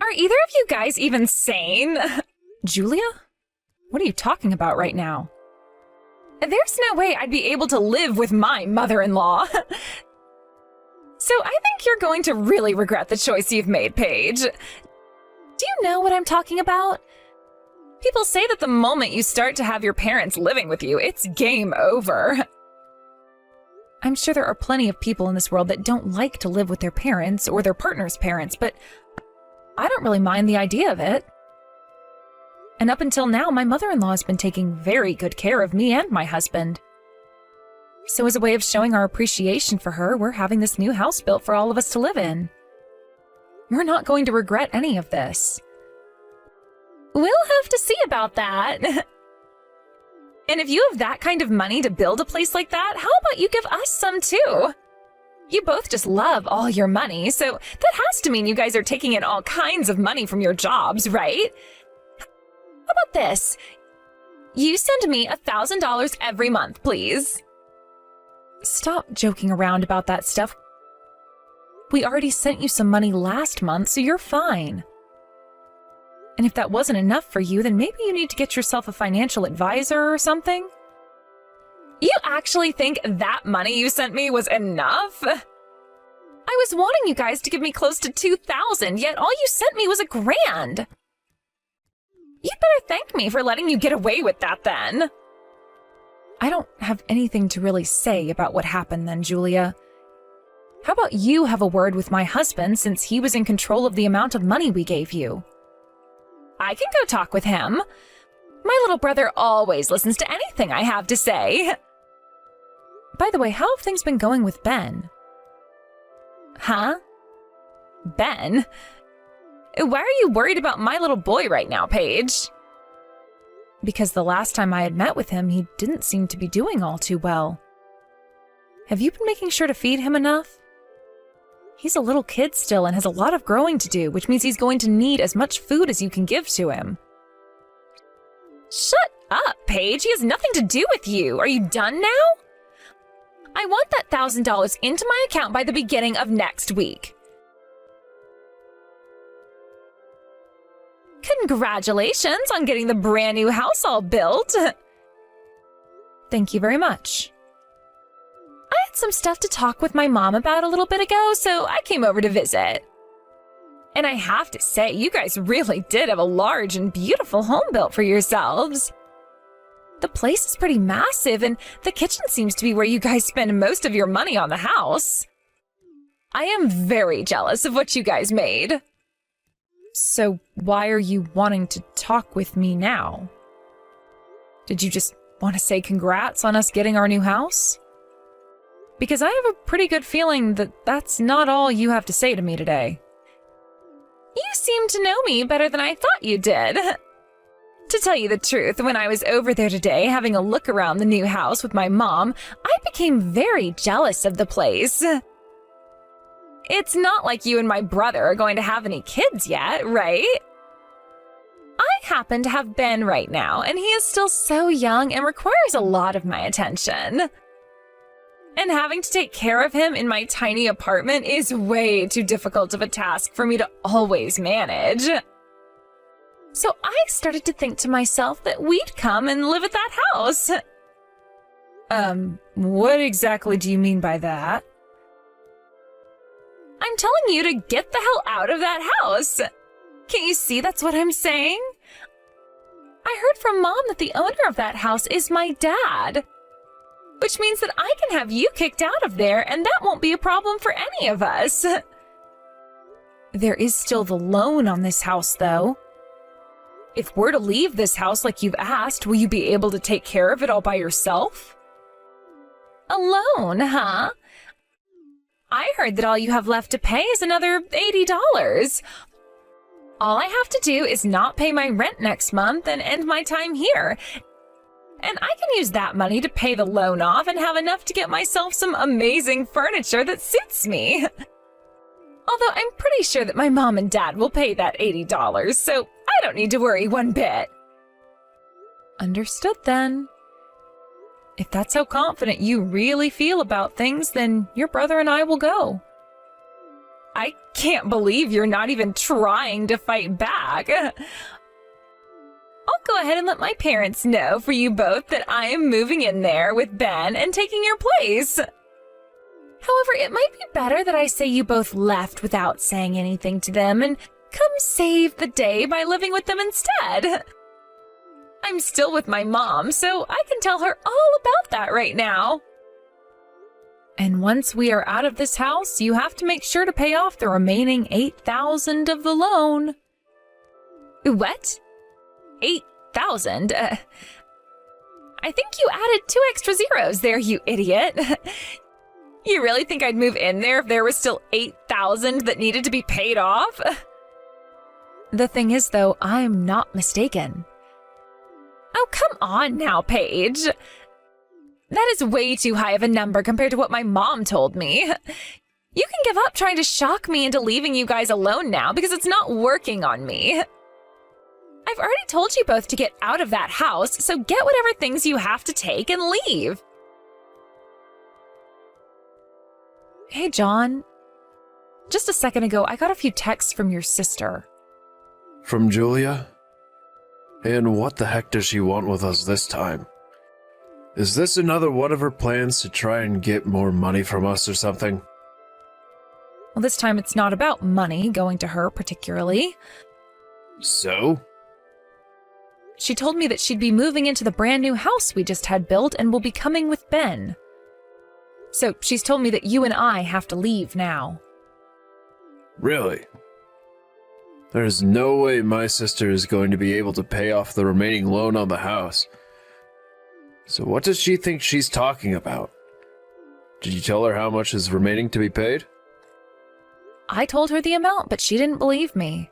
Are either of you guys even sane? Julia? What are you talking about right now? There's no way I'd be able to live with my mother-in-law. So I think you're going to really regret the choice you've made, Paige. Do you know what I'm talking about? People say that the moment you start to have your parents living with you, it's game over. I'm sure there are plenty of people in this world that don't like to live with their parents or their partner's parents, but I don't really mind the idea of it. And up until now, my mother-in-law has been taking very good care of me and my husband. So as a way of showing our appreciation for her, we're having this new house built for all of us to live in. We're not going to regret any of this. We'll have to see about that. And if you have that kind of money to build a place like that, how about you give us some too? You both just love all your money, so that has to mean you guys are taking in all kinds of money from your jobs, right? How about this? You send me $1,000 every month, please. Stop joking around about that stuff. We already sent you some money last month, so you're fine. And if that wasn't enough for you, then maybe you need to get yourself a financial advisor or something? You actually think that money you sent me was enough? I was wanting you guys to give me close to $2,000, yet all you sent me was $1,000. You'd better thank me for letting you get away with that then. I don't have anything to really say about what happened then, Julia. How about you have a word with my husband since he was in control of the amount of money we gave you? I can go talk with him. My little brother always listens to anything I have to say. By the way, how have things been going with Ben? Huh? Ben? Why are you worried about my little boy right now, Paige? Because the last time I had met with him, he didn't seem to be doing all too well. Have you been making sure to feed him enough? He's a little kid still and has a lot of growing to do, which means he's going to need as much food as you can give to him. Shut up, Paige. He has nothing to do with you. Are you done now? I want that $1,000 into my account by the beginning of next week. Congratulations on getting the brand new house all built. Thank you very much. I had some stuff to talk with my mom about a little bit ago, so I came over to visit. And I have to say, you guys really did have a large and beautiful home built for yourselves. The place is pretty massive, and the kitchen seems to be where you guys spend most of your money on the house. I am very jealous of what you guys made. So why are you wanting to talk with me now? Did you just want to say congrats on us getting our new house? Because I have a pretty good feeling that that's not all you have to say to me today. You seem to know me better than I thought you did. To tell you the truth, when I was over there today having a look around the new house with my mom, I became very jealous of the place. It's not like you and my brother are going to have any kids yet, right? I happen to have Ben right now, and he is still so young and requires a lot of my attention. And having to take care of him in my tiny apartment is way too difficult of a task for me to always manage. So I started to think to myself that we'd come and live at that house. What exactly do you mean by that? I'm telling you to get the hell out of that house. Can't you see that's what I'm saying? I heard from Mom that the owner of that house is my dad. Which means that I can have you kicked out of there, and that won't be a problem for any of us. There is still the loan on this house, though. If we're to leave this house like you've asked, will you be able to take care of it all by yourself? A loan, huh? I heard that all you have left to pay is another $80. All I have to do is not pay my rent next month and end my time here. And I can use that money to pay the loan off and have enough to get myself some amazing furniture that suits me. Although I'm pretty sure that my mom and dad will pay that $80, so I don't need to worry one bit. Understood then. If that's how confident you really feel about things, then your brother and I will go. I can't believe you're not even trying to fight back. I'll go ahead and let my parents know for you both that I am moving in there with Ben and taking your place. However, it might be better that I say you both left without saying anything to them and come save the day by living with them instead. I'm still with my mom, so I can tell her all about that right now. And once we are out of this house, you have to make sure to pay off the remaining $8,000 of the loan. What? 8,000? I think you added 2 extra zeros there, you idiot. You really think I'd move in there if there was still 8,000 that needed to be paid off? The thing is, though, I'm not mistaken. Oh, come on now, Paige. That is way too high of a number compared to what my mom told me. You can give up trying to shock me into leaving you guys alone now because it's not working on me. I've already told you both to get out of that house, so get whatever things you have to take and leave. Hey, John. Just a second ago, I got a few texts from your sister. From Julia? And what the heck does she want with us this time? Is this another one of her plans to try and get more money from us or something? Well, this time it's not about money going to her particularly. So? She told me that she'd be moving into the brand new house we just had built and will be coming with Ben. So she's told me that you and I have to leave now. Really? There's no way my sister is going to be able to pay off the remaining loan on the house. So what does she think she's talking about? Did you tell her how much is remaining to be paid? I told her the amount, but she didn't believe me.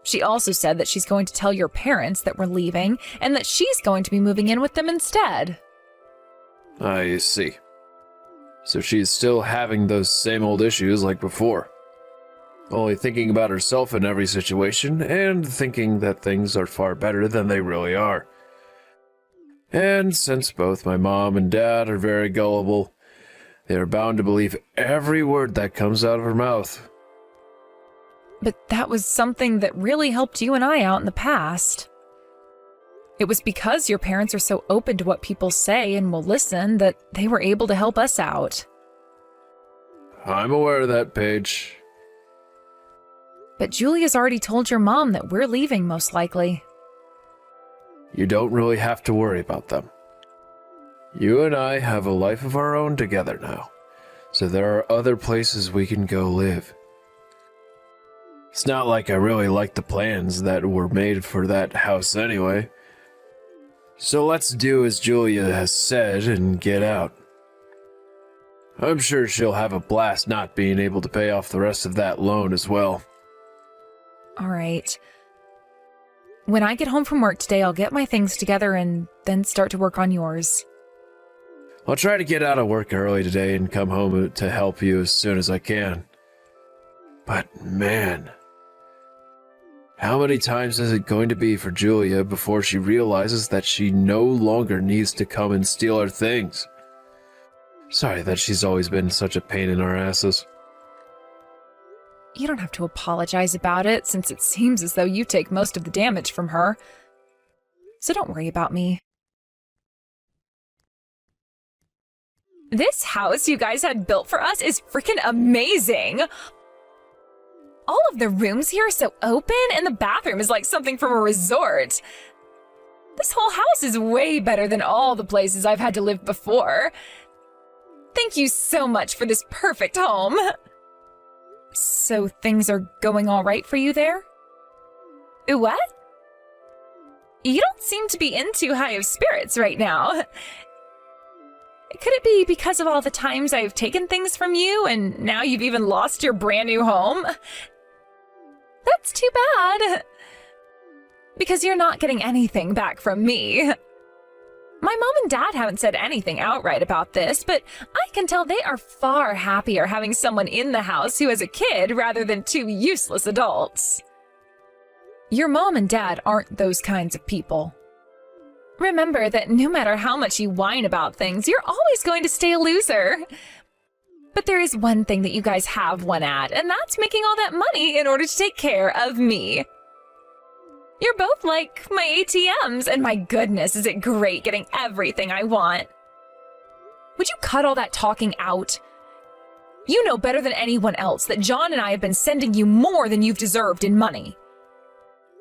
She also said that she's going to tell your parents that we're leaving and that she's going to be moving in with them instead. I see. So she's still having those same old issues like before. Only thinking about herself in every situation and thinking that things are far better than they really are. And since both my mom and dad are very gullible, they are bound to believe every word that comes out of her mouth. But that was something that really helped you and I out in the past. It was because your parents are so open to what people say and will listen that they were able to help us out. I'm aware of that, Paige. But Julia's already told your mom that we're leaving, most likely. You don't really have to worry about them. You and I have a life of our own together now, so there are other places we can go live. It's not like I really like the plans that were made for that house anyway. So let's do as Julia has said and get out. I'm sure she'll have a blast not being able to pay off the rest of that loan as well. All right. When I get home from work today, I'll get my things together and then start to work on yours. I'll try to get out of work early today and come home to help you as soon as I can. But man, how many times is it going to be for Julia before she realizes that she no longer needs to come and steal our things? Sorry that she's always been such a pain in our asses. You don't have to apologize about it, since it seems as though you take most of the damage from her. So don't worry about me. This house you guys had built for us is freaking amazing! All of the rooms here are so open, and the bathroom is like something from a resort. This whole house is way better than all the places I've had to live before. Thank you so much for this perfect home. So things are going all right for you there? What? You don't seem to be in too high of spirits right now. Could it be because of all the times I've taken things from you and now you've even lost your brand new home? That's too bad. Because you're not getting anything back from me. My mom and dad haven't said anything outright about this, but I can tell they are far happier having someone in the house who is a kid rather than two useless adults. Your mom and dad aren't those kinds of people. Remember that no matter how much you whine about things, you're always going to stay a loser. But there is one thing that you guys have won at, and that's making all that money in order to take care of me. You're both like my ATMs, and my goodness, is it great getting everything I want. Would you cut all that talking out? You know better than anyone else that John and I have been sending you more than you've deserved in money.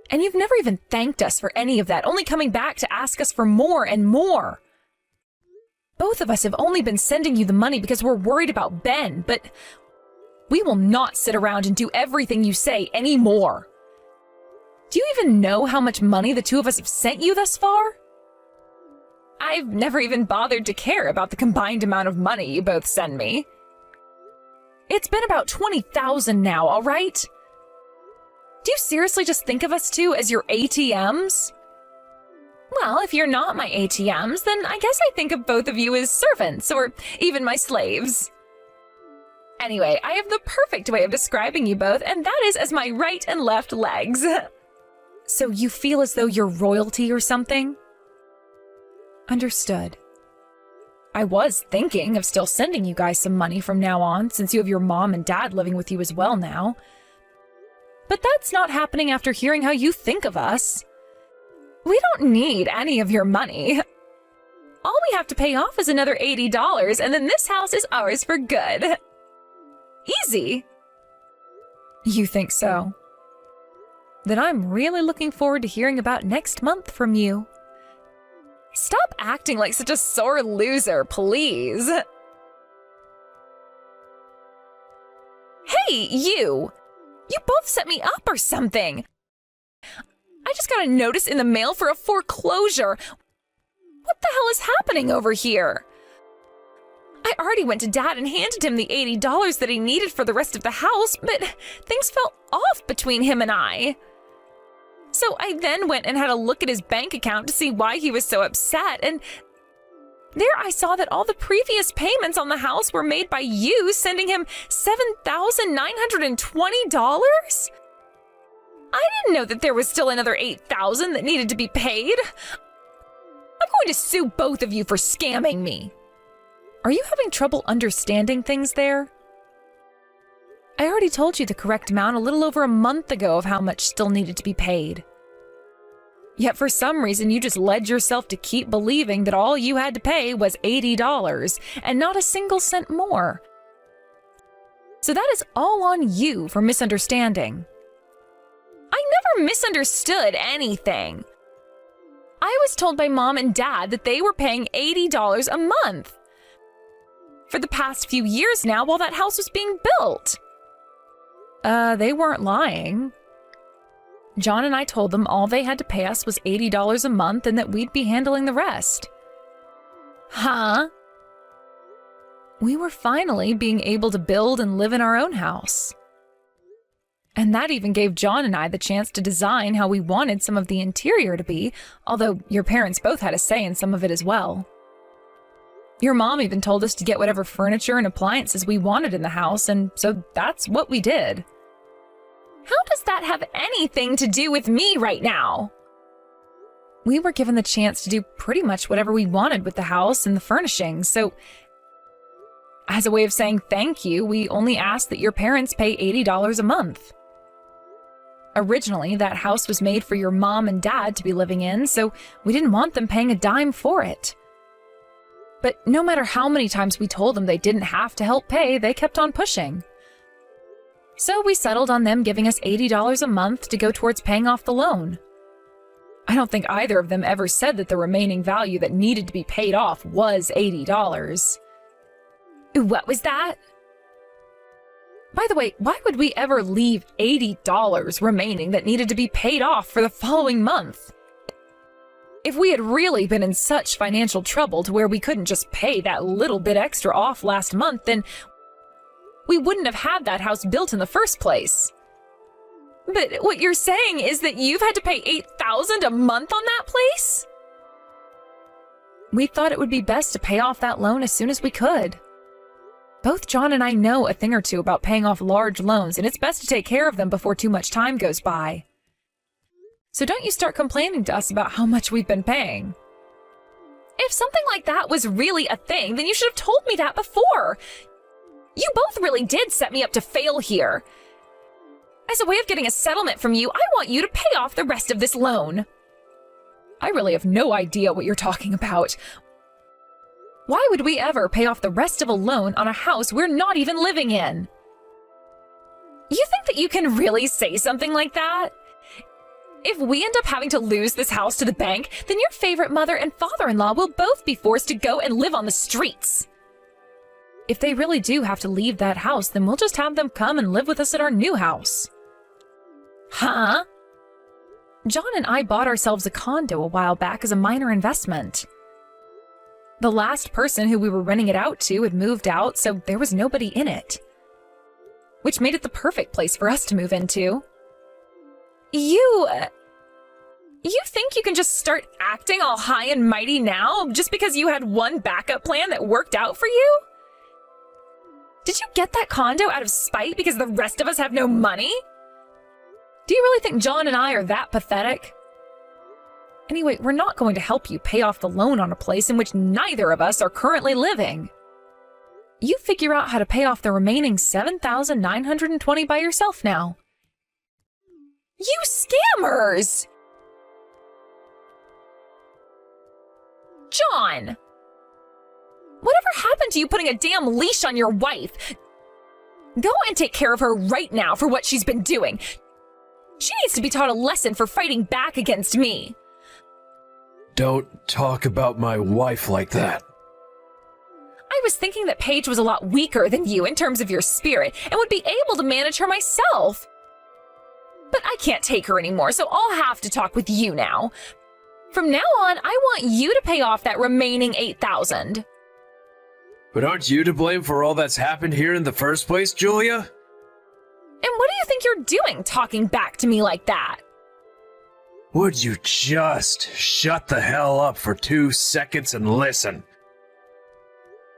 And you've never even thanked us for any of that, only coming back to ask us for more and more. Both of us have only been sending you the money because we're worried about Ben, but we will not sit around and do everything you say anymore. Do you even know how much money the two of us have sent you thus far? I've never even bothered to care about the combined amount of money you both send me. It's been about 20,000 now, all right? Do you seriously just think of us two as your ATMs? Well, if you're not my ATMs, then I guess I think of both of you as servants, or even my slaves. Anyway, I have the perfect way of describing you both, and that is as my right and left legs. So you feel as though you're royalty or something? Understood. I was thinking of still sending you guys some money from now on, since you have your mom and dad living with you as well now. But that's not happening after hearing how you think of us. We don't need any of your money. All we have to pay off is another $80, and then this house is ours for good. Easy. You think so? Then I'm really looking forward to hearing about next month from you. Stop acting like such a sore loser, please. Hey, you! You both set me up or something. I just got a notice in the mail for a foreclosure. What the hell is happening over here? I already went to Dad and handed him the $80 that he needed for the rest of the house, but things fell off between him and I. So I then went and had a look at his bank account to see why he was so upset, and there I saw that all the previous payments on the house were made by you, sending him $7,920? I didn't know that there was still another $8,000 that needed to be paid. I'm going to sue both of you for scamming me. Are you having trouble understanding things there? I already told you the correct amount a little over a month ago of how much still needed to be paid. Yet for some reason you just led yourself to keep believing that all you had to pay was $80 and not a single cent more. So that is all on you for misunderstanding. I never misunderstood anything. I was told by Mom and Dad that they were paying $80 a month for the past few years now while that house was being built. They weren't lying. John and I told them all they had to pay us was $80 a month and that we'd be handling the rest. Huh? We were finally being able to build and live in our own house. And that even gave John and I the chance to design how we wanted some of the interior to be, although your parents both had a say in some of it as well. Your mom even told us to get whatever furniture and appliances we wanted in the house, and so that's what we did. How does that have anything to do with me right now? We were given the chance to do pretty much whatever we wanted with the house and the furnishings, so as a way of saying thank you, we only asked that your parents pay $80 a month. Originally, that house was made for your mom and dad to be living in, so we didn't want them paying a dime for it. But no matter how many times we told them they didn't have to help pay, they kept on pushing. So we settled on them giving us $80 a month to go towards paying off the loan. I don't think either of them ever said that the remaining value that needed to be paid off was $80. What was that? By the way, why would we ever leave $80 remaining that needed to be paid off for the following month? If we had really been in such financial trouble to where we couldn't just pay that little bit extra off last month, then we wouldn't have had that house built in the first place. But what you're saying is that you've had to pay $8,000 a month on that place? We thought it would be best to pay off that loan as soon as we could. Both John and I know a thing or two about paying off large loans, and it's best to take care of them before too much time goes by. So don't you start complaining to us about how much we've been paying. If something like that was really a thing, then you should have told me that before. You both really did set me up to fail here. As a way of getting a settlement from you, I want you to pay off the rest of this loan. I really have no idea what you're talking about. Why would we ever pay off the rest of a loan on a house we're not even living in? You think that you can really say something like that? If we end up having to lose this house to the bank, then your favorite mother and father-in-law will both be forced to go and live on the streets. If they really do have to leave that house, then we'll just have them come and live with us at our new house. Huh? John and I bought ourselves a condo a while back as a minor investment. The last person who we were renting it out to had moved out, so there was nobody in it. Which made it the perfect place for us to move into. You think you can just start acting all high and mighty now just because you had one backup plan that worked out for you? Did you get that condo out of spite because the rest of us have no money? Do you really think John and I are that pathetic? Anyway, we're not going to help you pay off the loan on a place in which neither of us are currently living. You figure out how to pay off the remaining $7,920 by yourself now. You scammers! John! Whatever happened to you putting a damn leash on your wife? Go and take care of her right now for what she's been doing. She needs to be taught a lesson for fighting back against me. Don't talk about my wife like that. I was thinking that Paige was a lot weaker than you in terms of your spirit and would be able to manage her myself. But I can't take her anymore, so I'll have to talk with you now. From now on, I want you to pay off that remaining $8,000. But aren't you to blame for all that's happened here in the first place, Julia? And what do you think you're doing talking back to me like that? Would you just shut the hell up for 2 seconds and listen?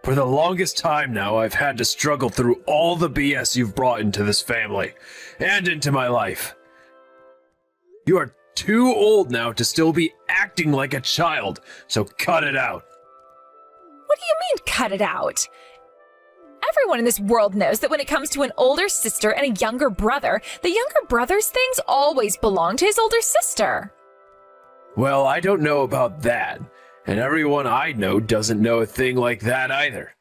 For the longest time now, I've had to struggle through all the BS you've brought into this family and into my life. You are too old now to still be acting like a child, so cut it out. What do you mean, cut it out? Everyone in this world knows that when it comes to an older sister and a younger brother, the younger brother's things always belong to his older sister. Well, I don't know about that, and everyone I know doesn't know a thing like that either.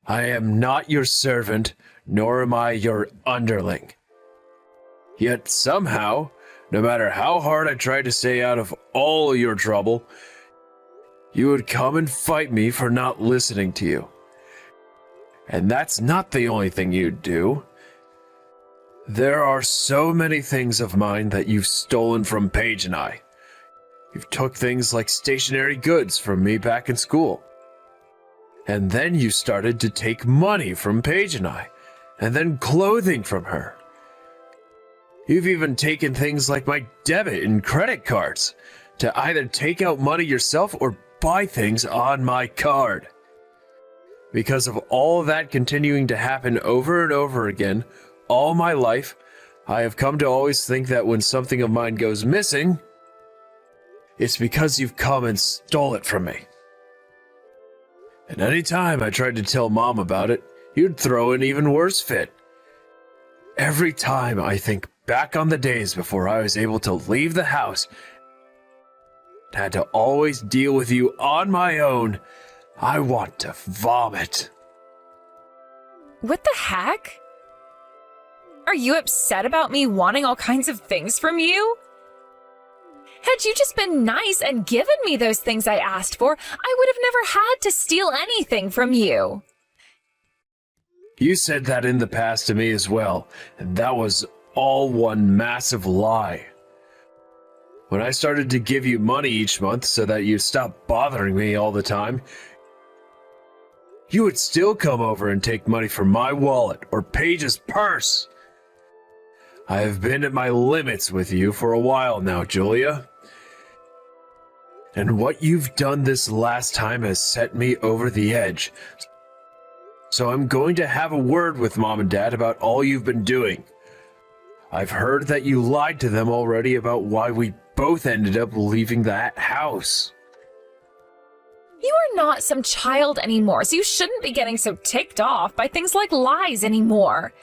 I am not your servant, nor am I your underling. Yet somehow, no matter how hard I tried to stay out of all your trouble, you would come and fight me for not listening to you. And that's not the only thing you'd do. There are so many things of mine that you've stolen from Paige and I. You've took things like stationery goods from me back in school. And then you started to take money from Paige and I, and then clothing from her. You've even taken things like my debit and credit cards to either take out money yourself or buy things on my card. Because of all of that continuing to happen over and over again, all my life, I have come to always think that when something of mine goes missing, it's because you've come and stole it from me. And any time I tried to tell Mom about it, you'd throw an even worse fit. Every time I think back on the days before I was able to leave the house, had to always deal with you on my own, I want to vomit. What the heck? Are you upset about me wanting all kinds of things from you? Had you just been nice and given me those things I asked for, I would have never had to steal anything from you. You said that in the past to me as well, and that was all one massive lie. When I started to give you money each month so that you'd stop bothering me all the time, you would still come over and take money from my wallet or Paige's purse. I have been at my limits with you for a while now, Julia. And what you've done this last time has set me over the edge. So I'm going to have a word with Mom and Dad about all you've been doing. I've heard that you lied to them already about why we both ended up leaving that house. You are not some child anymore, so you shouldn't be getting so ticked off by things like lies anymore.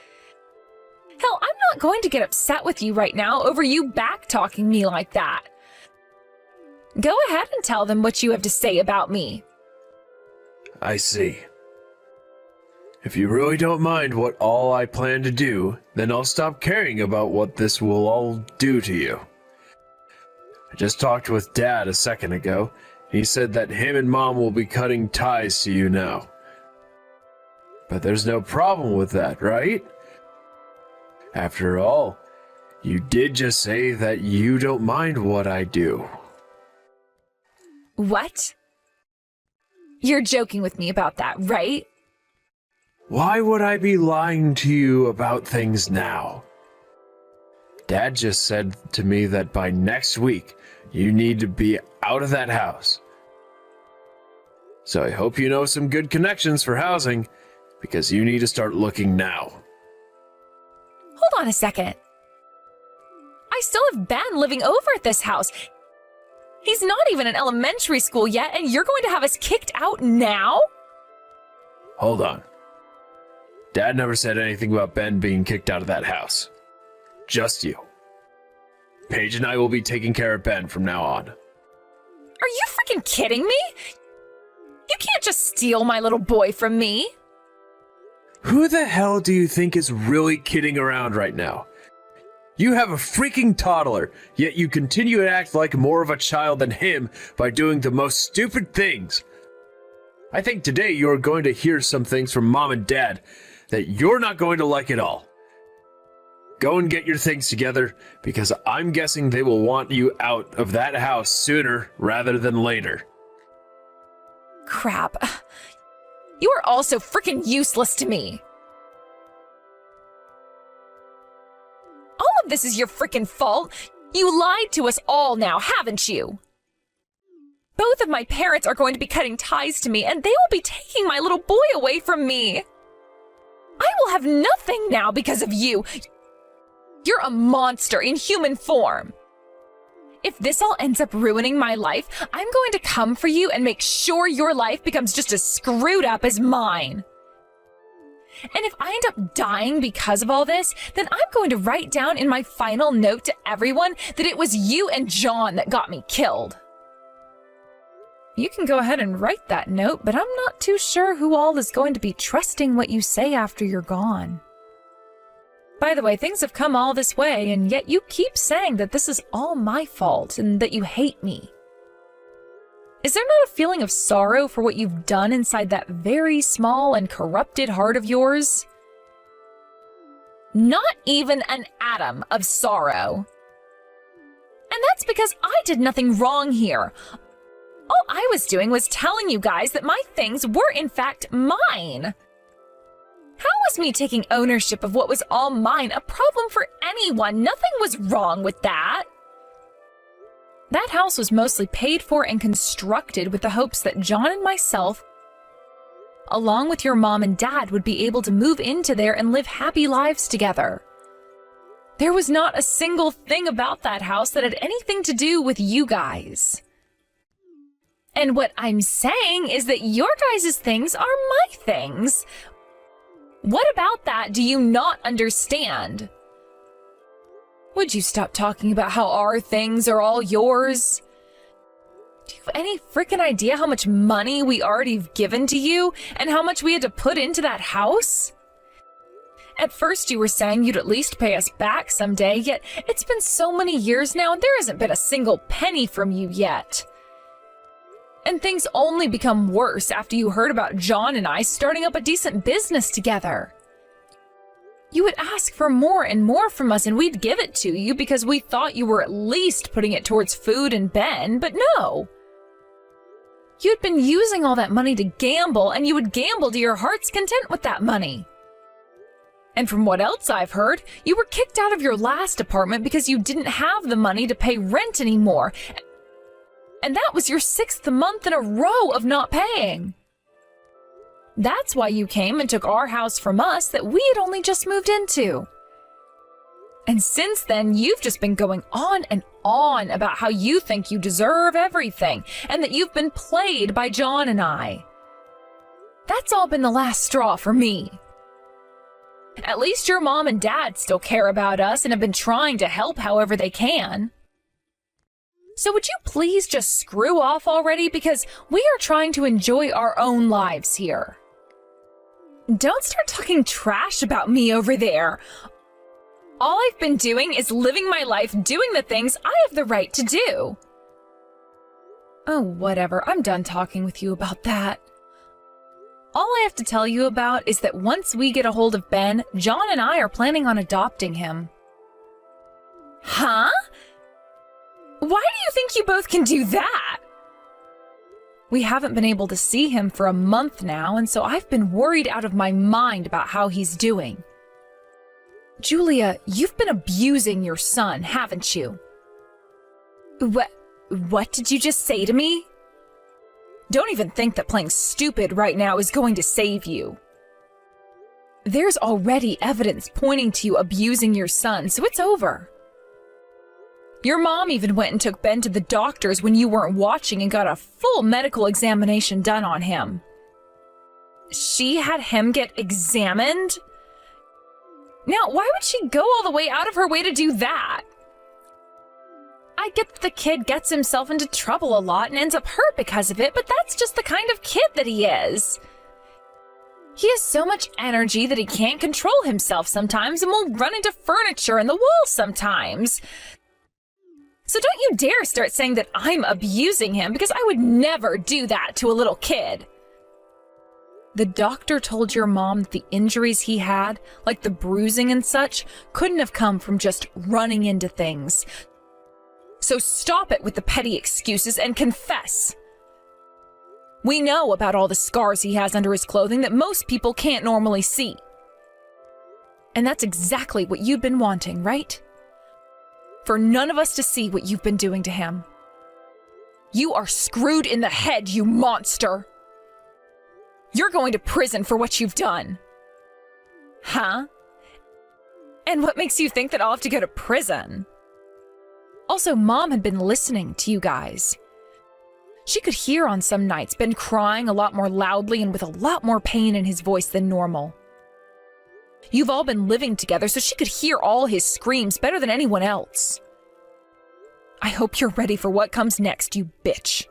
Hell, I'm not going to get upset with you right now over you back-talking me like that. Go ahead and tell them what you have to say about me. I see. If you really don't mind what all I plan to do, then I'll stop caring about what this will all do to you. I just talked with Dad a second ago. He said that him and Mom will be cutting ties to you now. But there's no problem with that, right? After all, you did just say that you don't mind what I do. What? You're joking with me about that, right? Why would I be lying to you about things now? Dad just said to me that by next week, you need to be out of that house. So I hope you know some good connections for housing, because you need to start looking now. Hold on a second. I still have Ben living over at this house. He's not even in elementary school yet, and you're going to have us kicked out now? Hold on. Dad never said anything about Ben being kicked out of that house. Just you. Paige and I will be taking care of Ben from now on. Are you freaking kidding me? You can't just steal my little boy from me. Who the hell do you think is really kidding around right now? You have a freaking toddler, yet you continue to act like more of a child than him by doing the most stupid things. I think today you are going to hear some things from Mom and Dad that you're not going to like at all. Go and get your things together, because I'm guessing they will want you out of that house sooner rather than later. Crap. You are all so freaking useless to me. All of this is your freaking fault. You lied to us all now, haven't you? Both of my parents are going to be cutting ties to me, and they will be taking my little boy away from me. I will have nothing now because of you. You're a monster in human form. If this all ends up ruining my life, I'm going to come for you and make sure your life becomes just as screwed up as mine. And if I end up dying because of all this, then I'm going to write down in my final note to everyone that it was you and John that got me killed. You can go ahead and write that note, but I'm not too sure who all is going to be trusting what you say after you're gone. By the way, things have come all this way, and yet you keep saying that this is all my fault and that you hate me. Is there not a feeling of sorrow for what you've done inside that very small and corrupted heart of yours? Not even an atom of sorrow. And that's because I did nothing wrong here. All I was doing was telling you guys that my things were in fact mine. How was me taking ownership of what was all mine a problem for anyone? Nothing was wrong with that. That house was mostly paid for and constructed with the hopes that John and myself, along with your mom and dad, would be able to move into there and live happy lives together. There was not a single thing about that house that had anything to do with you guys. And what I'm saying is that your guys' things are my things. What about that do you not understand? Would you stop talking about how our things are all yours? Do you have any freaking idea how much money we already have given to you and how much we had to put into that house? At first you were saying you'd at least pay us back someday, yet it's been so many years now and there hasn't been a single penny from you yet. And things only become worse after you heard about John and I starting up a decent business together. You would ask for more and more from us and we'd give it to you because we thought you were at least putting it towards food and Ben, but no. You'd been using all that money to gamble, and you would gamble to your heart's content with that money. And from what else I've heard, you were kicked out of your last apartment because you didn't have the money to pay rent anymore. And that was your 6th month in a row of not paying. That's why you came and took our house from us that we had only just moved into. And since then, you've just been going on and on about how you think you deserve everything and that you've been played by John and I. That's all been the last straw for me. At least your mom and dad still care about us and have been trying to help however they can. So would you please just screw off already, because we are trying to enjoy our own lives here. Don't start talking trash about me over there. All I've been doing is living my life, doing the things I have the right to do. Oh, whatever. I'm done talking with you about that. All I have to tell you about is that once we get a hold of Ben, John and I are planning on adopting him. Huh? Why do you think you both can do that? We haven't been able to see him for a month now, and so I've been worried out of my mind about how he's doing. Julia, you've been abusing your son, haven't you? What did you just say to me? Don't even think that playing stupid right now is going to save you. There's already evidence pointing to you abusing your son, so it's over. Your mom even went and took Ben to the doctors when you weren't watching and got a full medical examination done on him. She had him get examined? Now, why would she go all the way out of her way to do that? I get that the kid gets himself into trouble a lot and ends up hurt because of it, but that's just the kind of kid that he is. He has so much energy that he can't control himself sometimes and will run into furniture and the wall sometimes. So don't you dare start saying that I'm abusing him, because I would never do that to a little kid. The doctor told your mom that the injuries he had, like the bruising and such, couldn't have come from just running into things. So stop it with the petty excuses and confess. We know about all the scars he has under his clothing that most people can't normally see. And that's exactly what you've been wanting, right? For none of us to see what you've been doing to him. You are screwed in the head, you monster! You're going to prison for what you've done. Huh? And what makes you think that I'll have to go to prison? Also, Mom had been listening to you guys. She could hear on some nights Ben crying a lot more loudly and with a lot more pain in his voice than normal. You've all been living together, so she could hear all his screams better than anyone else. I hope you're ready for what comes next, you bitch.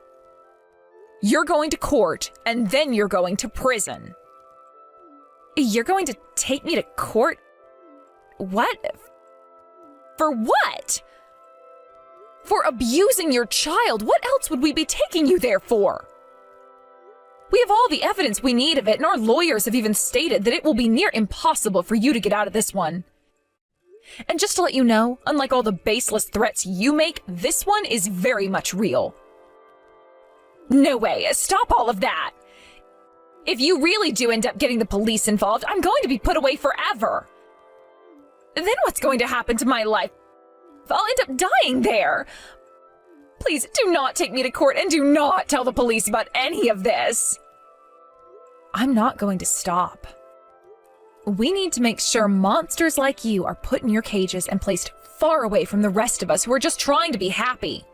You're going to court, and then you're going to prison. You're going to take me to court? What? For what? For abusing your child. What else would we be taking you there for? We have all the evidence we need of it, and our lawyers have even stated that it will be near impossible for you to get out of this one. And just to let you know, unlike all the baseless threats you make, this one is very much real. No way, stop all of that! If you really do end up getting the police involved, I'm going to be put away forever. Then what's going to happen to my life? I'll end up dying there. Please do not take me to court and do not tell the police about any of this. I'm not going to stop. We need to make sure monsters like you are put in your cages and placed far away from the rest of us who are just trying to be happy.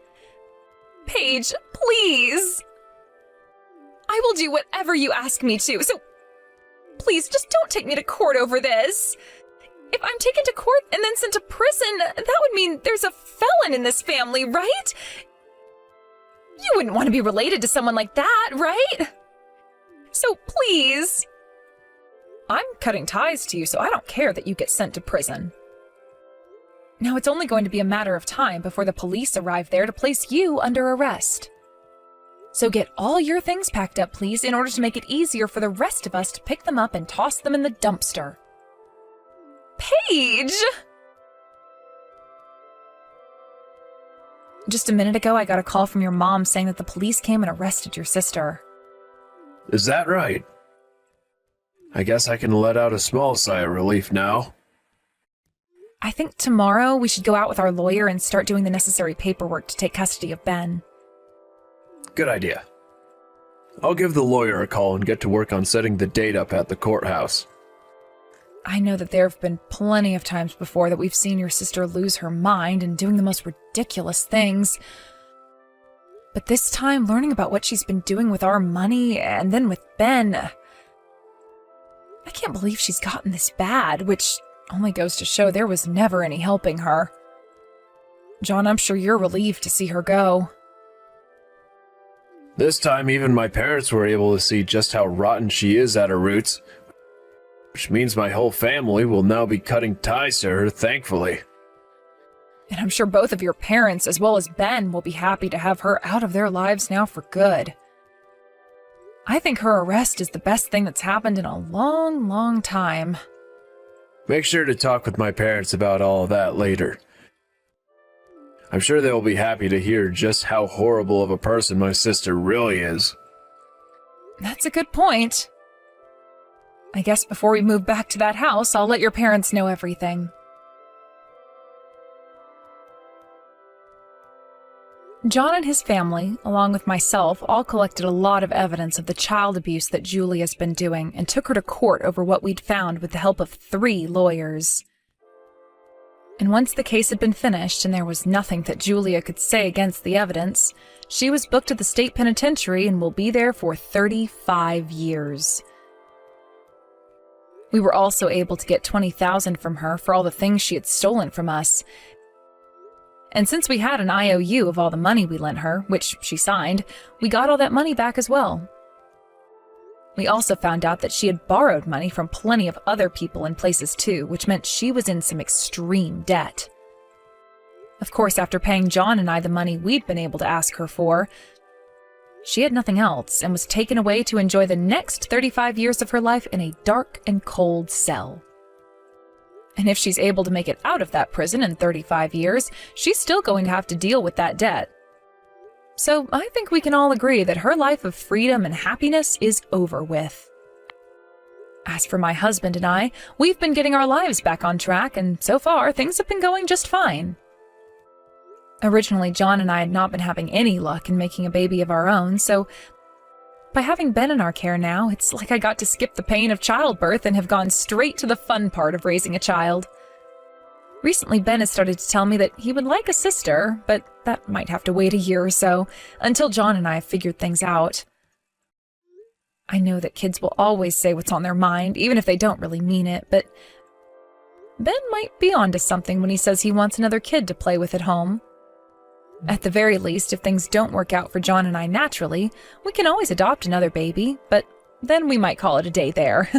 Paige, please. I will do whatever you ask me to, so please just don't take me to court over this. If I'm taken to court and then sent to prison, that would mean there's a felon in this family, right? You wouldn't want to be related to someone like that, right? So please. I'm cutting ties to you, so I don't care that you get sent to prison. Now it's only going to be a matter of time before the police arrive there to place you under arrest. So get all your things packed up, please, in order to make it easier for the rest of us to pick them up and toss them in the dumpster. Paige! Just a minute ago, I got a call from your mom saying that the police came and arrested your sister. Is that right? I guess I can let out a small sigh of relief now. I think tomorrow we should go out with our lawyer and start doing the necessary paperwork to take custody of Ben. Good idea. I'll give the lawyer a call and get to work on setting the date up at the courthouse. I know that there have been plenty of times before that we've seen your sister lose her mind and doing the most ridiculous things. But this time, learning about what she's been doing with our money and then with Ben, I can't believe she's gotten this bad, which only goes to show there was never any helping her. John, I'm sure you're relieved to see her go. This time, even my parents were able to see just how rotten she is at her roots, which means my whole family will now be cutting ties to her, thankfully. And I'm sure both of your parents, as well as Ben, will be happy to have her out of their lives now for good. I think her arrest is the best thing that's happened in a long, long time. Make sure to talk with my parents about all of that later. I'm sure they'll be happy to hear just how horrible of a person my sister really is. That's a good point. I guess before we move back to that house, I'll let your parents know everything. John and his family, along with myself, all collected a lot of evidence of the child abuse that Julia's been doing and took her to court over what we'd found with the help of 3 lawyers. And once the case had been finished and there was nothing that Julia could say against the evidence, she was booked to the state penitentiary and will be there for 35 years. We were also able to get $20,000 from her for all the things she had stolen from us. And since we had an IOU of all the money we lent her, which she signed, we got all that money back as well. We also found out that she had borrowed money from plenty of other people in places too, which meant she was in some extreme debt. Of course, after paying John and I the money we'd been able to ask her for, she had nothing else and was taken away to enjoy the next 35 years of her life in a dark and cold cell. And if she's able to make it out of that prison in 35 years, she's still going to have to deal with that debt. So I think we can all agree that her life of freedom and happiness is over with. As for my husband and I, we've been getting our lives back on track, and so far things have been going just fine. Originally, John and I had not been having any luck in making a baby of our own, so by having Ben in our care now, it's like I got to skip the pain of childbirth and have gone straight to the fun part of raising a child. Recently, Ben has started to tell me that he would like a sister, but that might have to wait a year or so, until John and I have figured things out. I know that kids will always say what's on their mind, even if they don't really mean it, but Ben might be onto something when he says he wants another kid to play with at home. At the very least, if things don't work out for John and I naturally, we can always adopt another baby, but then we might call it a day there.